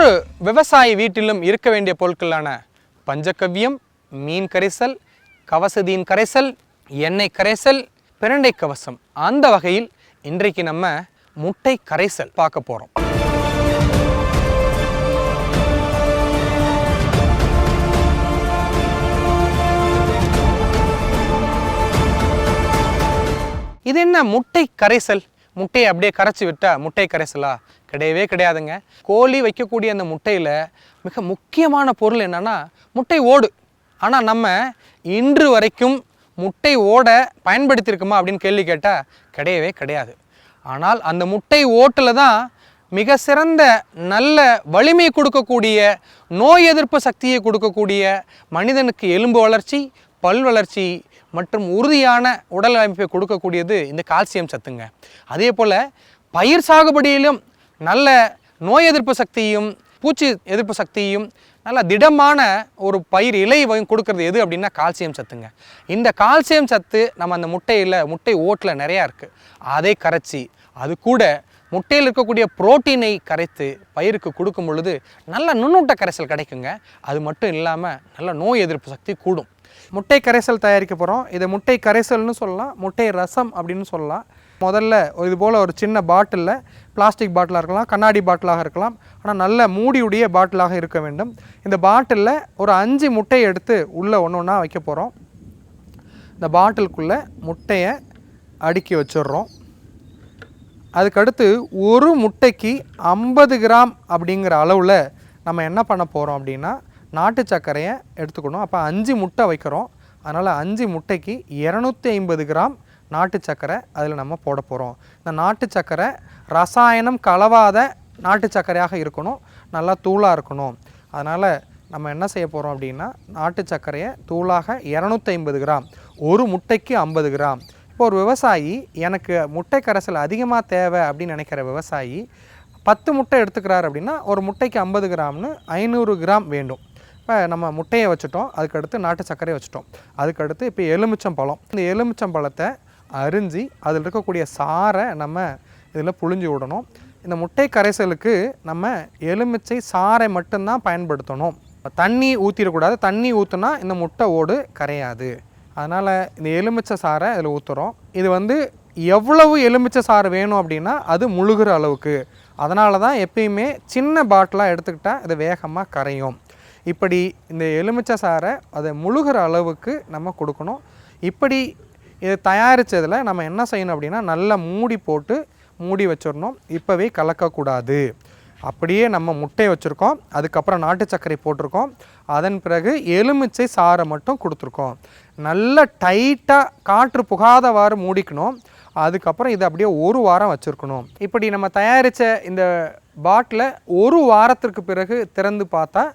ஒவ்வொரு விவசாயி வீட்டிலும் இருக்க வேண்டிய பொருட்களான பஞ்சகவ்யம், மீன் கரைசல், கவசதீன் கரைசல், எண்ணெய் கரைசல், பிரண்டை கவசம், அந்த வகையில் இன்றைக்கு நம்ம முட்டை கரைசல் பார்க்க போகிறோம். இது என்ன முட்டை கரைசல்? முட்டையை அப்படியே கரைச்சி விட்டால் முட்டை கரைசலா? கிடையவே கிடையாதுங்க. கோழி வைக்கக்கூடிய அந்த முட்டையில் மிக முக்கியமான பொருள் என்னென்னா முட்டை ஓடு. ஆனால் நம்ம இன்று வரைக்கும் முட்டை ஓடை பயன்படுத்தியிருக்குமா அப்படின்னு கேள்வி கேட்டால் கிடையவே கிடையாது. ஆனால் அந்த முட்டை ஓட்டில் தான் மிக சிறந்த நல்ல வலிமை கொடுக்கக்கூடிய, நோய் எதிர்ப்பு சக்தியை கொடுக்கக்கூடிய, மனிதனுக்கு எலும்பு வளர்ச்சி, பல் வளர்ச்சி மற்றும் உறுதியான உடல் அமைப்பை கொடுக்கக்கூடியது இந்த கால்சியம் சத்துங்க. அதே போல் பயிர் சாகுபடியிலும் நல்ல நோய் எதிர்ப்பு சக்தியும் பூச்சி எதிர்ப்பு சக்தியும் நல்ல திடமான ஒரு பயிர் இலை கொடுக்கறது எது அப்படின்னா கால்சியம் சத்துங்க. இந்த கால்சியம் சத்து நம்ம அந்த முட்டை ஓட்டில் நிறையா இருக்குது. அதை கரைச்சி அது கூட முட்டையில் இருக்கக்கூடிய புரோட்டீனை கரைத்து பயிருக்கு கொடுக்கும் பொழுது நல்ல நுண்ணூட்ட கரைசல் கிடைக்குங்க. அது மட்டும் இல்லாமல் நல்ல நோய் எதிர்ப்பு சக்தி கூடும். முட்டை கரைசல் தயாரிக்க போகிறோம். இதை முட்டை கரைசல்னு சொல்லலாம், முட்டை ரசம் அப்படின்னு சொல்லலாம். முதல்ல இது போல் ஒரு சின்ன பாட்டிலில், பிளாஸ்டிக் பாட்டிலாக இருக்கலாம், கண்ணாடி பாட்டிலாக இருக்கலாம், ஆனால் நல்ல மூடியுடைய பாட்டிலாக இருக்க வேண்டும். இந்த பாட்டிலில் ஒரு 5 முட்டையை எடுத்து உள்ளே ஒன்று ஒன்றா வைக்க போகிறோம். இந்த பாட்டிலுக்குள்ளே முட்டையை அடுக்கி வச்சிடுறோம். அதுக்கடுத்து ஒரு முட்டைக்கு 50 கிராம் அப்படிங்கிற அளவில் நம்ம என்ன பண்ண போகிறோம் அப்படின்னா நாட்டு சர்க்கரையை எடுத்துக்கணும். அப்போ 5 முட்டை வைக்கிறோம். அதனால் 5 முட்டைக்கு 250 கிராம் நாட்டு சர்க்கரை அதில் நம்ம போட போகிறோம். இந்த நாட்டு சர்க்கரை ரசாயனம் கலவாத நாட்டு சர்க்கரையாக இருக்கணும், நல்லா தூளாக இருக்கணும். அதனால் நம்ம என்ன செய்ய போகிறோம் அப்படின்னா நாட்டு சர்க்கரையை தூளாக 250 கிராம், ஒரு முட்டைக்கு 50 கிராம். இப்போ ஒரு விவசாயி எனக்கு முட்டை கரைசல் அதிகமாக தேவை அப்படின்னு நினைக்கிற விவசாயி 10 முட்டை எடுத்துக்கிறார் அப்படின்னா ஒரு முட்டைக்கு 50 கிராம்னு 500 கிராம் வேண்டும். இப்போ நம்ம முட்டையை வச்சுட்டோம், அதுக்கடுத்து நாட்டு சர்க்கரையை வச்சுட்டோம். அதுக்கடுத்து இப்போ எலுமிச்சம்பழம். இந்த எலுமிச்சம்பழத்தை அரிஞ்சு அதில் இருக்கக்கூடிய சாறை நம்ம இதில் புழிஞ்சு விடணும். இந்த முட்டை கரைசலுக்கு நம்ம எலுமிச்சை சாறை மட்டும்தான் பயன்படுத்தணும். தண்ணி ஊற்றிடக்கூடாது. தண்ணி ஊற்றுனா இந்த முட்டை ஓடு கரையாது. அதனால் இந்த எலுமிச்சை சாறை இதில் ஊற்றுறோம். இது எவ்வளவு எலுமிச்சை சாறு வேணும் அப்படின்னா அது முழுகிற அளவுக்கு. அதனால தான் எப்பயுமே சின்ன பாட்டிலாக எடுத்துக்கிட்டால் இது வேகமாக கரையும். இப்படி இந்த எலுமிச்சை சாறை அதை முழுகிற அளவுக்கு நம்ம கொடுக்கணும். இப்படி இதை தயாரித்ததில் நம்ம என்ன செய்யணும் அப்படின்னா நல்லா மூடி வச்சிடணும். இப்போவே கலக்கக்கூடாது. அப்படியே நம்ம முட்டையை வச்சுருக்கோம், அதுக்கப்புறம் நாட்டு சர்க்கரை போட்டிருக்கோம், அதன் பிறகு எலுமிச்சை சாறை மட்டும் கொடுத்துருக்கோம். நல்லா டைட்டாக காற்று புகாதவாறு மூடிக்கணும். அதுக்கப்புறம் இதை அப்படியே 1 வாரம் வச்சுருக்கணும். இப்படி நம்ம தயாரித்த இந்த பாட்டிலை 1 வாரத்திற்கு பிறகு திறந்து பார்த்தா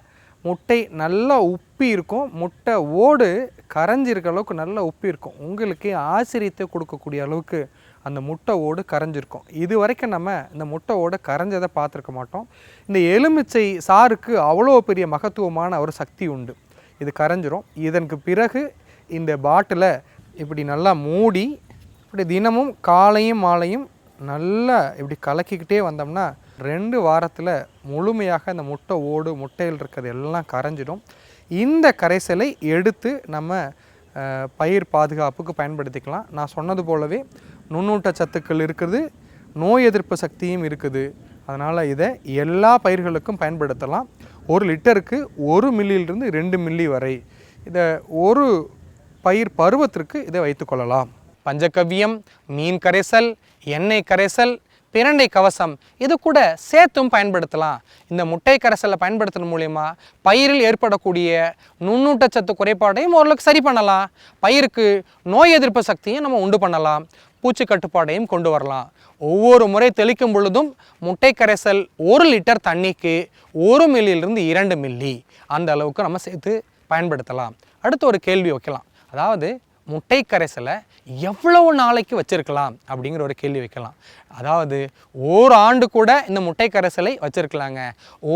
முட்டை நல்லா உப்பி இருக்கும். முட்டை ஓடு கரைஞ்சிருக்க அளவுக்கு நல்லா உப்பி இருக்கும். உங்களுக்கு ஆச்சரியத்தை கொடுக்கக்கூடிய அளவுக்கு அந்த முட்டை ஓடு கரைஞ்சிருக்கும். இது வரைக்கும் நம்ம இந்த முட்டை ஓடு கரைஞ்சதை பார்த்துருக்க மாட்டோம். இந்த எலுமிச்சை சாருக்கு அவ்வளோ பெரிய மகத்துவமான ஒரு சக்தி உண்டு. இது கரைஞ்சிரும். இதற்கு பிறகு இந்த பாட்டிலை இப்படி நல்லா மூடி இப்படி தினமும் காலையும் மாலையும் நல்லா இப்படி கலக்கிக்கிட்டே வந்தோம்னா 2 வாரத்தில் முழுமையாக இந்த முட்டை ஓடு முட்டையில் இருக்கிறது எல்லாம் கரைஞ்சிடும். இந்த கரைசலை எடுத்து நம்ம பயிர் பாதுகாப்புக்கு பயன்படுத்திக்கலாம். நான் சொன்னது போலவே நுண்ணூட்ட சத்துக்கள் இருக்குது, நோய் எதிர்ப்பு சக்தியும் இருக்குது. அதனால் இதை எல்லா பயிர்களுக்கும் பயன்படுத்தலாம். 1 லிட்டருக்கு 1 மில்லியிலிருந்து 2 மில்லி வரை இதை ஒரு பயிர் பருவத்திற்கு இதை வைத்துக்கொள்ளலாம். பஞ்சகவ்யம், மீன் கரைசல், எண்ணெய் கரைசல், பிரண்டை கவசம் இது கூட சேர்த்தும் பயன்படுத்தலாம். இந்த முட்டை கரைசலை பயன்படுத்துறது மூலமா பயிரில் ஏற்படக்கூடிய நுண்ணூட்டச்சத்து குறைபாடையும் ஓரளவுக்கு சரி பண்ணலாம். பயிருக்கு நோய் எதிர்ப்பு சக்தியும் நம்ம உண்டு பண்ணலாம். பூச்சி கட்டுப்பாடையும் கொண்டு வரலாம். ஒவ்வொரு முறை தெளிக்கும் பொழுதும் முட்டை கரைசல் 1 லிட்டர் தண்ணிக்கு 1 மில்லியிலிருந்து 2 மில்லி அந்த அளவுக்கு நம்ம சேர்த்து பயன்படுத்தலாம். அடுத்து ஒரு கேள்வி வைக்கலாம். அதாவது முட்டை கரைசலை எவ்வளவு நாளைக்கு வச்சுருக்கலாம் அப்படிங்கிற ஒரு கேள்வி வைக்கலாம். அதாவது 1 ஆண்டு கூட இந்த முட்டை கரைசலை வச்சுருக்கலாங்க.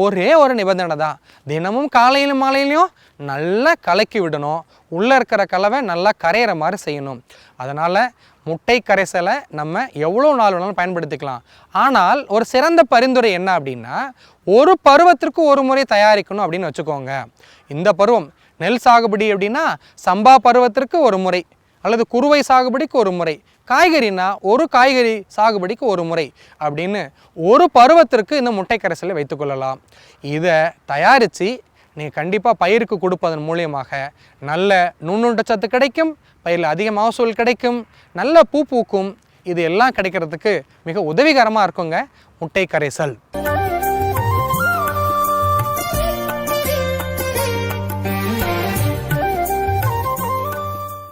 ஒரே ஒரு நிபந்தனை தான், தினமும் காலையிலும் மாலையிலையும் நல்லா கலக்கி விடணும். உள்ளே இருக்கிற கலவை நல்லா கரையிற மாதிரி செய்யணும். அதனால் முட்டை கரைசலை நம்ம எவ்வளோ நாள் வேணாலும் பயன்படுத்திக்கலாம். ஆனால் ஒரு சிறந்த பரிந்துரை என்ன அப்படின்னா, ஒரு பருவத்திற்கு ஒரு முறை தயாரிக்கணும் அப்படின்னு வச்சுக்கோங்க. இந்த பருவம் நெல் சாகுபடி அப்படின்னா சம்பா பருவத்திற்கு ஒரு முறை, அல்லது குறுவை சாகுபடிக்கு ஒரு முறை, காய்கறினா ஒரு காய்கறி சாகுபடிக்கு ஒரு முறை அப்படின்னு ஒரு பருவத்திற்கு இந்த முட்டை கரைசலை வைத்துக்கொள்ளலாம். இதை தயாரித்து நீங்கள் கண்டிப்பாக பயிருக்கு கொடுப்பதன் மூலியமாக நல்ல நுண்ணூட்டச்சத்து கிடைக்கும், பயிரில் அதிக மகசூல் கிடைக்கும், நல்ல பூ பூக்கும். இது எல்லாம் கிடைக்கிறதுக்கு மிக உதவிகரமாக இருக்குங்க முட்டை கரைசல்.